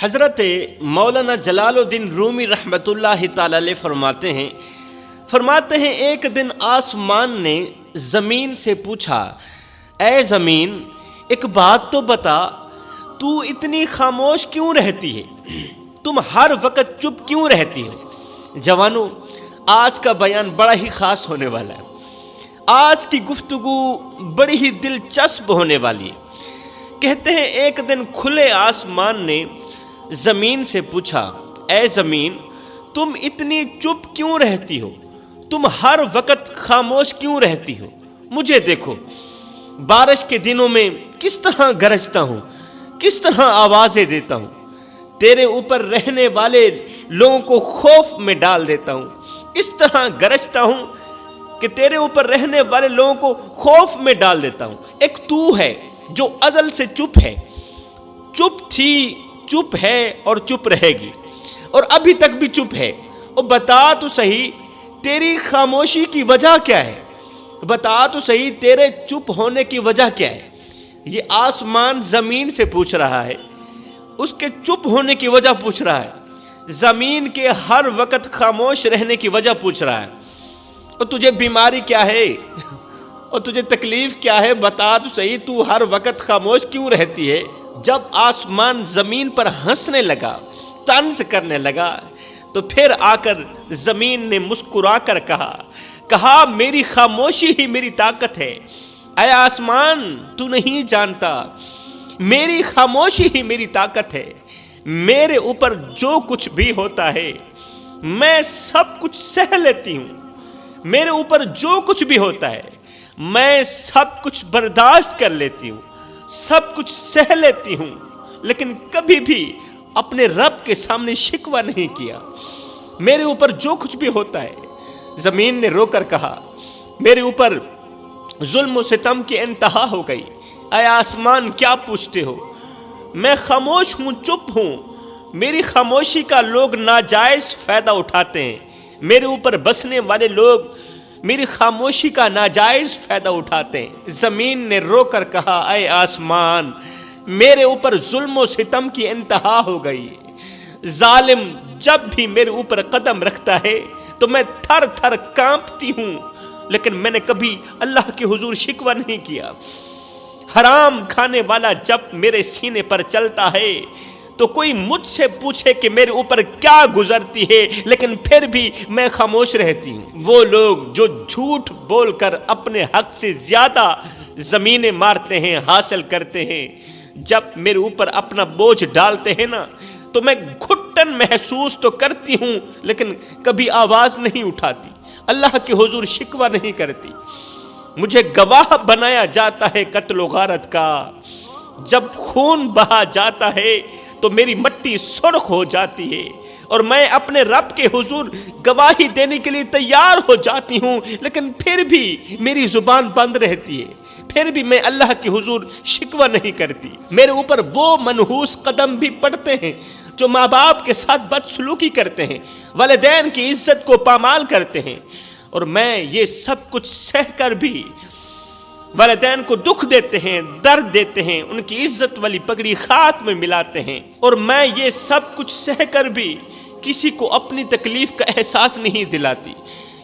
حضرت مولانا جلال الدین رومی رحمۃ اللہ تعالی علیہ فرماتے ہیں ایک دن آسمان نے زمین سے پوچھا، اے زمین ایک بات تو بتا، تو اتنی خاموش کیوں رہتی ہے؟ تم ہر وقت چپ کیوں رہتی ہو؟ جوانوں، آج کا بیان بڑا ہی خاص ہونے والا ہے۔ آج کی گفتگو بڑی ہی دلچسپ ہونے والی ہے۔ کہتے ہیں ایک دن کھلے آسمان نے زمین سے پوچھا، اے زمین تم اتنی چپ کیوں رہتی ہو؟ تم ہر وقت خاموش کیوں رہتی ہو؟ مجھے دیکھو، بارش کے دنوں میں کس طرح گرجتا ہوں، کس طرح آوازیں دیتا ہوں، تیرے اوپر رہنے والے لوگوں کو خوف میں ڈال دیتا ہوں، اس طرح گرجتا ہوں کہ تیرے اوپر رہنے والے لوگوں کو خوف میں ڈال دیتا ہوں۔ ایک تو ہے جو ازل سے چپ ہے، چپ تھی، چپ ہے اور چپ رہے گی، اور ابھی تک بھی چپ ہے۔ اور بتا تو صحیح تیری خاموشی کی وجہ کیا ہے؟ بتا تو صحیح تیرے چپ ہونے کی وجہ کیا ہے؟ یہ آسمان زمین سے پوچھ رہا ہے، اس کے چپ ہونے کی وجہ پوچھ رہا ہے، زمین کے ہر وقت خاموش رہنے کی وجہ پوچھ رہا ہے۔ اور تجھے بیماری کیا ہے اور تجھے تکلیف کیا ہے؟ بتا تو صحیح تو ہر وقت خاموش کیوں رہتی ہے؟ جب آسمان زمین پر ہنسنے لگا، طنز کرنے لگا، تو پھر آ کر زمین نے مسکرا کر کہا میری خاموشی ہی میری طاقت ہے۔ اے آسمان تو نہیں جانتا، میری خاموشی ہی میری طاقت ہے۔ میرے اوپر جو کچھ بھی ہوتا ہے میں سب کچھ سہ لیتی ہوں، میرے اوپر جو کچھ بھی ہوتا ہے میں سب کچھ برداشت کر لیتی ہوں، سب کچھ سہ لیتی ہوں، لیکن کبھی بھی اپنے رب کے سامنے شکوہ نہیں کیا۔ میرے اوپر جو کچھ بھی ہوتا ہے، زمین نے رو کر کہا میرے اوپر ظلم و ستم کی انتہا ہو گئی۔ اے آسمان کیا پوچھتے ہو؟ میں خاموش ہوں، چپ ہوں، میری خاموشی کا لوگ ناجائز فائدہ اٹھاتے ہیں، میرے اوپر بسنے والے لوگ میری خاموشی کا ناجائز فائدہ اٹھاتے ہیں۔ زمین نے رو کر کہا اے آسمان میرے اوپر ظلم و ستم کی انتہا ہو گئی، ظالم جب بھی میرے اوپر قدم رکھتا ہے تو میں تھر تھر کانپتی ہوں، لیکن میں نے کبھی اللہ کے حضور شکوہ نہیں کیا۔ حرام کھانے والا جب میرے سینے پر چلتا ہے تو کوئی مجھ سے پوچھے کہ میرے اوپر کیا گزرتی ہے، لیکن پھر بھی میں خاموش رہتی ہوں۔ وہ لوگ جو جھوٹ بول کر اپنے حق سے زیادہ زمینیں مارتے ہیں، حاصل کرتے ہیں، جب میرے اوپر اپنا بوجھ ڈالتے ہیں نا تو میں گھٹن محسوس تو کرتی ہوں، لیکن کبھی آواز نہیں اٹھاتی، اللہ کے حضور شکوہ نہیں کرتی۔ مجھے گواہ بنایا جاتا ہے قتل و غارت کا، جب خون بہا جاتا ہے تو میری مٹی سرخ ہو جاتی ہے، اور میں اپنے رب کے حضور گواہی دینے کے لیے تیار ہو جاتی ہوں، لیکن پھر بھی میری زبان بند رہتی ہے، پھر بھی میں اللہ کے حضور شکوہ نہیں کرتی۔ میرے اوپر وہ منحوس قدم بھی پڑتے ہیں جو ماں باپ کے ساتھ بدسلوکی کرتے ہیں، والدین کی عزت کو پامال کرتے ہیں، اور میں یہ سب کچھ سہ کر بھی والدین کو دکھ دیتے ہیں، درد دیتے ہیں، ان کی عزت والی پگڑی خاک میں ملاتے ہیں، اور میں یہ سب کچھ سہ کر بھی کسی کو اپنی تکلیف کا احساس نہیں دلاتی،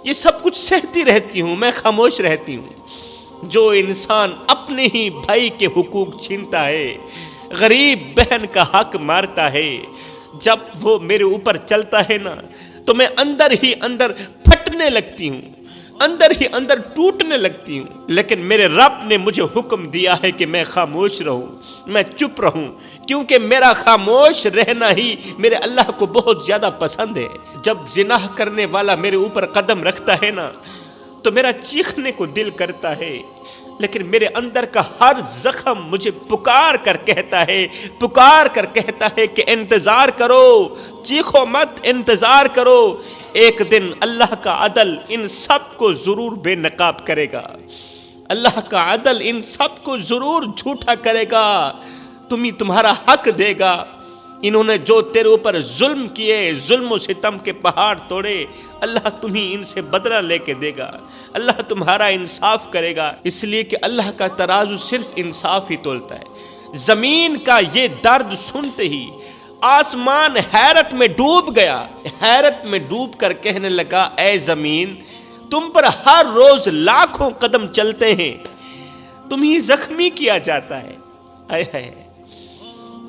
یہ سب کچھ سہتی رہتی ہوں، میں خاموش رہتی ہوں۔ جو انسان اپنے ہی بھائی کے حقوق چھینتا ہے، غریب بہن کا حق مارتا ہے، جب وہ میرے اوپر چلتا ہے نا تو میں اندر ہی اندر پھٹنے لگتی ہوں، اندر ہی اندر ٹوٹنے لگتی ہوں، لیکن میرے رب نے مجھے حکم دیا ہے کہ میں خاموش رہوں، میں چپ رہوں، کیونکہ میرا خاموش رہنا ہی میرے اللہ کو بہت زیادہ پسند ہے۔ جب زنا کرنے والا میرے اوپر قدم رکھتا ہے نا تو میرا چیخنے کو دل کرتا ہے، لیکن میرے اندر کا ہر زخم مجھے پکار کر کہتا ہے کہ انتظار کرو، چیخو مت، انتظار کرو، ایک دن اللہ کا عدل ان سب کو ضرور بے نقاب کرے گا، اللہ کا عدل ان سب کو ضرور جھوٹا کرے گا، تمہارا حق دے گا۔ انہوں نے جو تیرے اوپر ظلم کیے، ظلم و ستم کے پہاڑ توڑے، اللہ تمہیں ان سے بدلہ لے کے دے گا، اللہ تمہارا انصاف کرے گا، اس لیے کہ اللہ کا ترازو صرف انصاف ہی تولتا ہے۔ زمین کا یہ درد سنتے ہی آسمان حیرت میں ڈوب گیا، حیرت میں ڈوب کر کہنے لگا اے زمین، تم پر ہر روز لاکھوں قدم چلتے ہیں، تمہیں زخمی کیا جاتا ہے، اے ہے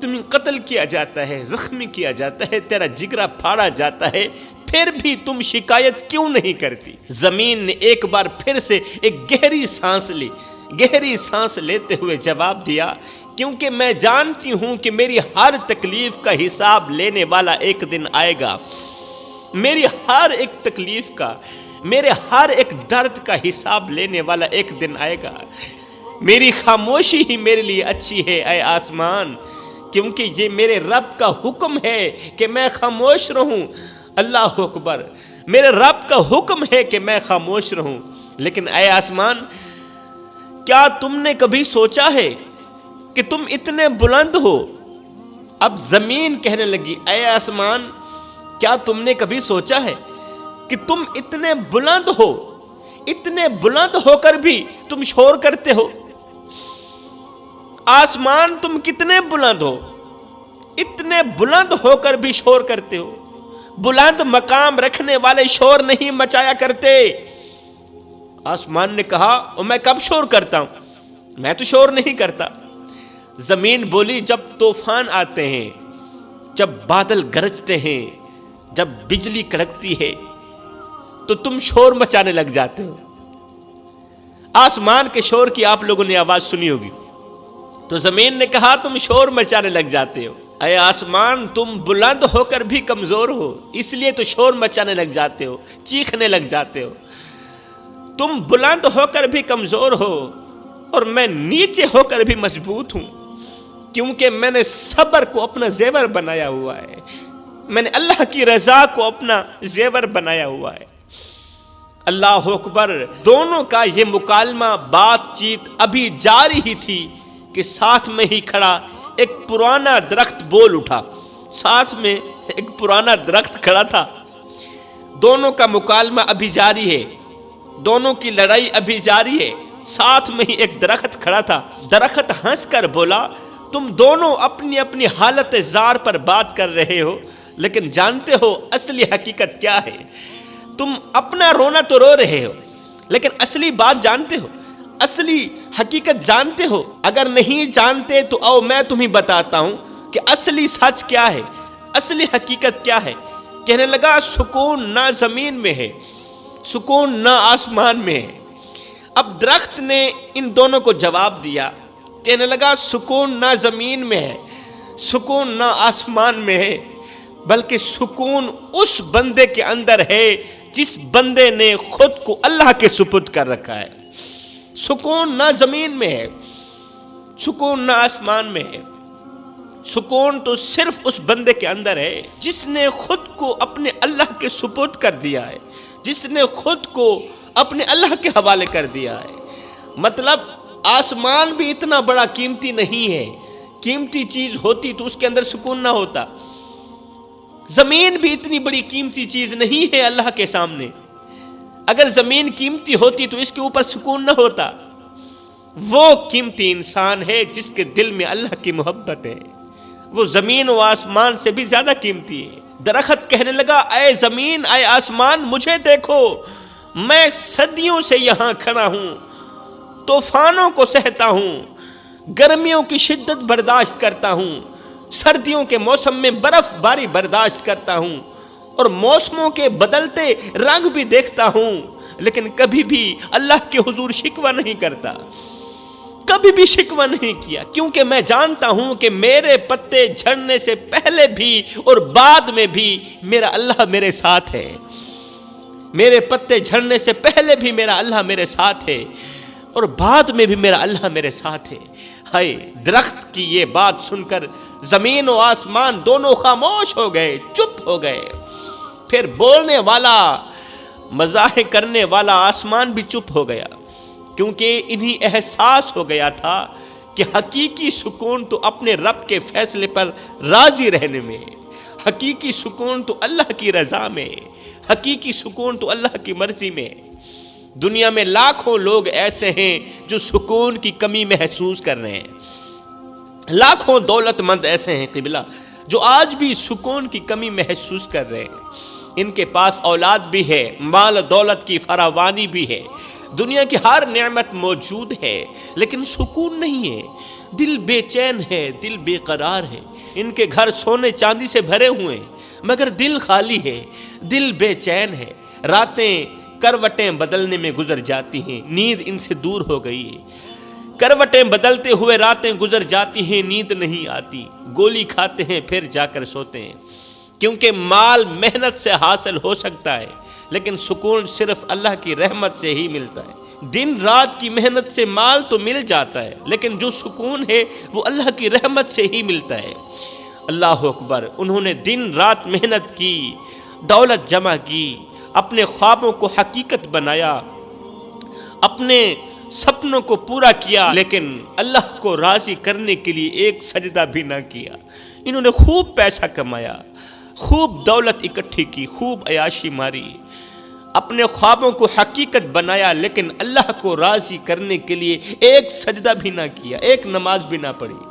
تمہیں قتل کیا جاتا ہے، زخمی کیا جاتا ہے، تیرا جگرا پھاڑا جاتا ہے، پھر بھی تم شکایت کیوں نہیں کرتی؟ زمین نے ایک بار پھر سے ایک گہری سانس لی، گہری سانس لیتے ہوئے جواب دیا، کیونکہ میں جانتی ہوں کہ میری ہر تکلیف کا حساب لینے والا ایک دن آئے گا، میری ہر ایک تکلیف کا، میرے ہر ایک درد کا حساب لینے والا ایک دن آئے گا۔ میری خاموشی ہی میرے لیے اچھی ہے اے آسمان، کیونکہ یہ میرے رب کا حکم ہے کہ میں خاموش رہوں۔ اللہ اکبر، میرے رب کا حکم ہے کہ میں خاموش رہوں۔ لیکن اے آسمان، کیا تم نے کبھی سوچا ہے کہ تم اتنے بلند ہو؟ اب زمین کہنے لگی اے آسمان، کیا تم نے کبھی سوچا ہے کہ تم اتنے بلند ہو، اتنے بلند ہو کر بھی تم شور کرتے ہو؟ آسمان تم کتنے بلند ہو، اتنے بلند ہو کر بھی شور کرتے ہو۔ بلند مقام رکھنے والے شور نہیں مچایا کرتے۔ آسمان نے کہا اور میں کب شور کرتا ہوں؟ میں تو شور نہیں کرتا۔ زمین بولی جب طوفان آتے ہیں، جب بادل گرجتے ہیں، جب بجلی کڑکتی ہے تو تم شور مچانے لگ جاتے ہو۔ آسمان کے شور کی آپ لوگوں نے آواز سنی ہوگی۔ تو زمین نے کہا تم شور مچانے لگ جاتے ہو۔ اے آسمان، تم بلند ہو کر بھی کمزور ہو، اس لیے تو شور مچانے لگ جاتے ہو، چیخنے لگ جاتے ہو۔ تم بلند ہو کر بھی کمزور ہو اور میں نیچے ہو کر بھی مضبوط ہوں، کیونکہ میں نے صبر کو اپنا زیور بنایا ہوا ہے، میں نے اللہ کی رضا کو اپنا زیور بنایا ہوا ہے۔ اللہ اکبر۔ دونوں کا یہ مکالمہ، بات چیت ابھی جاری ہی تھی کہ ساتھ میں ہی کھڑا ایک پرانا درخت بول اٹھا۔ ساتھ میں ایک پرانا درخت کھڑا تھا۔ دونوں کا مکالمہ ابھی جاری ہے، دونوں کی لڑائی ابھی جاری ہے۔ ساتھ میں ہی ایک درخت کھڑا تھا۔ درخت ہنس کر بولا تم دونوں اپنی اپنی حالت زار پر بات کر رہے ہو، لیکن جانتے ہو اصلی حقیقت کیا ہے؟ تم اپنا رونا تو رو رہے ہو، لیکن اصلی بات جانتے ہو، اصلی حقیقت جانتے ہو؟ اگر نہیں جانتے تو آؤ میں تمہیں بتاتا ہوں کہ اصلی سچ کیا ہے، اصلی حقیقت کیا ہے۔ کہنے لگا سکون نہ زمین میں ہے، سکون نہ آسمان میں ہے۔ اب درخت نے ان دونوں کو جواب دیا، کہنے لگا سکون نہ زمین میں ہے، سکون نہ آسمان میں ہے، بلکہ سکون اس بندے کے اندر ہے جس بندے نے خود کو اللہ کے سپرد کر رکھا ہے۔ سکون نہ زمین میں ہے، سکون نہ آسمان میں ہے، سکون تو صرف اس بندے کے اندر ہے جس نے خود کو اپنے اللہ کے سپرد کر دیا ہے، جس نے خود کو اپنے اللہ کے حوالے کر دیا ہے۔ مطلب آسمان بھی اتنا بڑا قیمتی نہیں ہے، قیمتی چیز ہوتی تو اس کے اندر سکون نہ ہوتا۔ زمین بھی اتنی بڑی قیمتی چیز نہیں ہے اللہ کے سامنے، اگر زمین قیمتی ہوتی تو اس کے اوپر سکون نہ ہوتا۔ وہ قیمتی انسان ہے جس کے دل میں اللہ کی محبت ہے، وہ زمین و آسمان سے بھی زیادہ قیمتی ہے۔ درخت کہنے لگا اے زمین، اے آسمان، مجھے دیکھو، میں صدیوں سے یہاں کھڑا ہوں، طوفانوں کو سہتا ہوں، گرمیوں کی شدت برداشت کرتا ہوں، سردیوں کے موسم میں برف باری برداشت کرتا ہوں، اور موسموں کے بدلتے رنگ بھی دیکھتا ہوں، لیکن کبھی بھی اللہ کے حضور شکوہ نہیں کرتا، کبھی بھی شکوہ نہیں کیا، کیونکہ میں جانتا ہوں کہ میرے پتے جھڑنے سے پہلے بھی اور بعد میں بھی میرا اللہ میرے ساتھ ہے۔ میرے پتے جھڑنے سے پہلے بھی میرا اللہ میرے ساتھ ہے اور بعد میں بھی میرا اللہ میرے ساتھ ہے۔ ہائے، درخت کی یہ بات سن کر زمین و آسمان دونوں خاموش ہو گئے، چپ ہو گئے۔ پھر بولنے والا، مزاح کرنے والا آسمان بھی چپ ہو گیا، کیونکہ انہیں احساس ہو گیا تھا کہ حقیقی سکون تو اپنے رب کے فیصلے پر راضی رہنے میں، حقیقی سکون تو اللہ کی رضا میں، حقیقی سکون تو اللہ کی مرضی میں۔ دنیا میں لاکھوں لوگ ایسے ہیں جو سکون کی کمی محسوس کر رہے ہیں، لاکھوں دولت مند ایسے ہیں قبلہ جو آج بھی سکون کی کمی محسوس کر رہے ہیں۔ ان کے پاس اولاد بھی ہے، مال دولت کی فراوانی بھی ہے، دنیا کی ہر نعمت موجود ہے، لیکن سکون نہیں ہے۔ دل بے چین ہے، دل بے قرار ہے۔ ان کے گھر سونے چاندی سے بھرے ہوئے ہیں، مگر دل خالی ہے، دل بے چین ہے۔ راتیں کروٹیں بدلنے میں گزر جاتی ہیں، نیند ان سے دور ہو گئی ہے۔ کروٹیں بدلتے ہوئے راتیں گزر جاتی ہیں، نیند نہیں آتی۔ گولی کھاتے ہیں پھر جا کر سوتے ہیں، کیونکہ مال محنت سے حاصل ہو سکتا ہے، لیکن سکون صرف اللہ کی رحمت سے ہی ملتا ہے۔ دن رات کی محنت سے مال تو مل جاتا ہے، لیکن جو سکون ہے وہ اللہ کی رحمت سے ہی ملتا ہے۔ اللہ اکبر! انہوں نے دن رات محنت کی، دولت جمع کی، اپنے خوابوں کو حقیقت بنایا، اپنے سپنوں کو پورا کیا، لیکن اللہ کو راضی کرنے کے لیے ایک سجدہ بھی نہ کیا۔ انہوں نے خوب پیسہ کمایا، خوب دولت اکٹھی کی، خوب عیاشی ماری، اپنے خوابوں کو حقیقت بنایا، لیکن اللہ کو راضی کرنے کے لیے ایک سجدہ بھی نہ کیا، ایک نماز بھی نہ پڑھی۔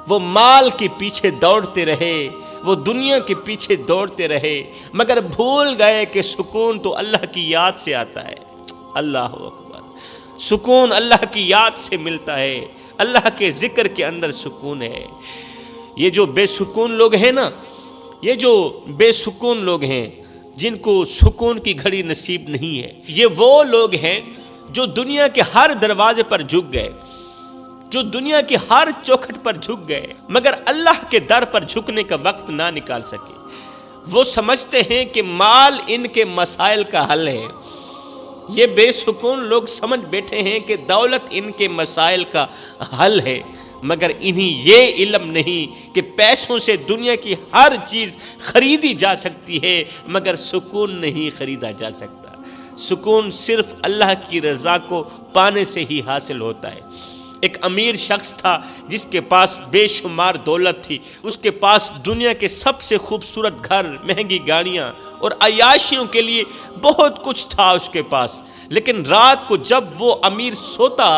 وہ مال کے پیچھے دوڑتے رہے، وہ دنیا کے پیچھے دوڑتے رہے، مگر بھول گئے کہ سکون تو اللہ کی یاد سے آتا ہے۔ اللہ اکبر! سکون اللہ کی یاد سے ملتا ہے، اللہ کے ذکر کے اندر سکون ہے۔ یہ جو بے سکون لوگ ہیں نا، یہ جو بے سکون لوگ ہیں جن کو سکون کی گھڑی نصیب نہیں ہے، یہ وہ لوگ ہیں جو دنیا کے ہر دروازے پر جھک گئے، جو دنیا کی ہر چوکھٹ پر جھک گئے، مگر اللہ کے در پر جھکنے کا وقت نہ نکال سکے۔ وہ سمجھتے ہیں کہ مال ان کے مسائل کا حل ہے۔ یہ بے سکون لوگ سمجھ بیٹھے ہیں کہ دولت ان کے مسائل کا حل ہے، مگر انہیں یہ علم نہیں کہ پیسوں سے دنیا کی ہر چیز خریدی جا سکتی ہے، مگر سکون نہیں خریدا جا سکتا۔ سکون صرف اللہ کی رضا کو پانے سے ہی حاصل ہوتا ہے۔ ایک امیر شخص تھا جس کے پاس بے شمار دولت تھی، اس کے پاس دنیا کے سب سے خوبصورت گھر، مہنگی گاڑیاں اور عیاشیوں کے لیے بہت کچھ تھا اس کے پاس، لیکن رات کو جب وہ امیر سوتا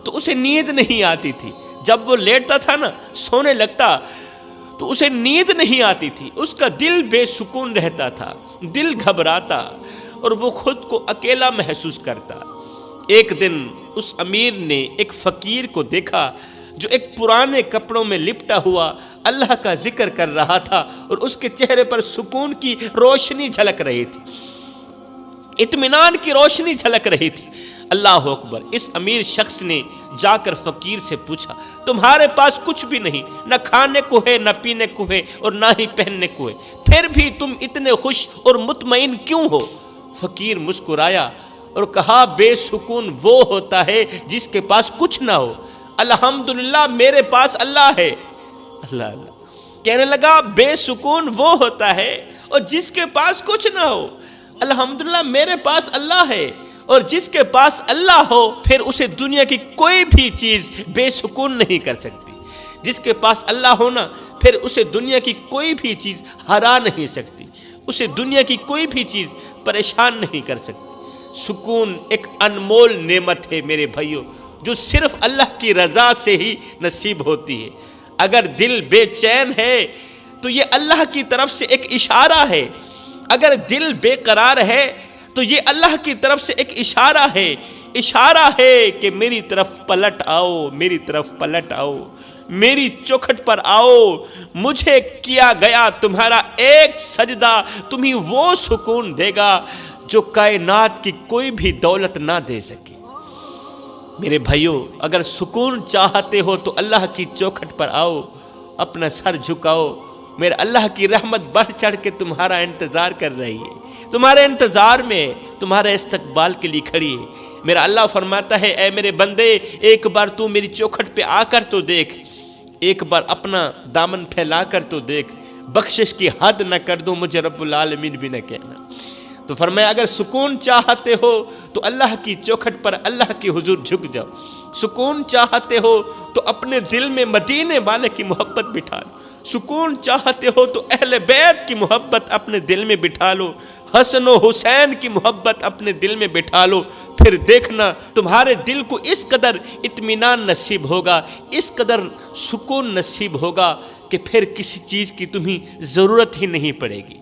تو اسے نیند نہیں آتی تھی۔ جب وہ لیٹتا تھا نا، سونے لگتا تو اسے نیند نہیں آتی تھی، اس کا دل بے سکون رہتا تھا، دل گھبراتا اور وہ خود کو اکیلا محسوس کرتا۔ ایک دن اس امیر نے ایک فقیر کو دیکھا جو ایک پرانے کپڑوں میں لپٹا ہوا اللہ کا ذکر کر رہا تھا، اور اس کے چہرے پر سکون کی روشنی جھلک رہی تھی، اطمینان کی روشنی جھلک رہی تھی۔ اللہ اکبر! اس امیر شخص نے جا کر فقیر سے پوچھا، تمہارے پاس کچھ بھی نہیں، نہ کھانے کو ہے، نہ پینے کو ہے، اور نہ ہی پہننے کو ہے، پھر بھی تم اتنے خوش اور مطمئن کیوں ہو؟ فقیر مسکرایا اور کہا، بے سکون وہ ہوتا ہے جس کے پاس کچھ نہ ہو۔ الحمدللہ میرے پاس اللہ ہے۔ اللہ کہنے لگا، بے سکون وہ ہوتا ہے اور جس کے پاس کچھ نہ ہو۔ الحمدللہ میرے پاس اللہ ہے، اور جس کے پاس اللہ ہو پھر اسے دنیا کی کوئی بھی چیز بے سکون نہیں کر سکتی۔ جس کے پاس اللہ ہونا پھر اسے دنیا کی کوئی بھی چیز ہرا نہیں سکتی، اسے دنیا کی کوئی بھی چیز پریشان نہیں کر سکتی۔ سکون ایک انمول نعمت ہے میرے بھائیوں، جو صرف اللہ کی رضا سے ہی نصیب ہوتی ہے۔ اگر دل بے چین ہے تو یہ اللہ کی طرف سے ایک اشارہ ہے، اگر دل بے قرار ہے تو یہ اللہ کی طرف سے ایک اشارہ ہے کہ میری طرف پلٹ آؤ، میری طرف پلٹ آؤ، میری چوکھٹ پر آؤ، مجھے کیا گیا تمہارا ایک سجدہ تمہیں وہ سکون دے گا جو کائنات کی کوئی بھی دولت نہ دے سکے۔ میرے بھائیوں، اگر سکون چاہتے ہو تو اللہ کی چوکھٹ پر آؤ، اپنا سر جھکاؤ، میرے اللہ کی رحمت بڑھ چڑھ کے تمہارا انتظار کر رہی ہے، تمہارے انتظار میں، تمہارے استقبال کے لیے کھڑی ہے۔ میرا اللہ فرماتا ہے، اے میرے بندے، ایک بار تو میری چوکھٹ پہ آ کر تو دیکھ، ایک بار اپنا دامن پھیلا کر تو دیکھ، بخشش کی حد نہ کر دوں، مجھے رب العالمین بھی نہ کہنا۔ تو فرمایا، اگر سکون چاہتے ہو تو اللہ کی چوکھٹ پر اللہ کے حضور جھک جاؤ، سکون چاہتے ہو تو اپنے دل میں مدینے والے کی محبت بٹھا لو، سکون چاہتے ہو تو اہل بیت کی محبت اپنے دل میں بٹھا لو، حسن و حسین کی محبت اپنے دل میں بٹھا لو، پھر دیکھنا تمہارے دل کو اس قدر اطمینان نصیب ہوگا، اس قدر سکون نصیب ہوگا کہ پھر کسی چیز کی تمہیں ضرورت ہی نہیں پڑے گی۔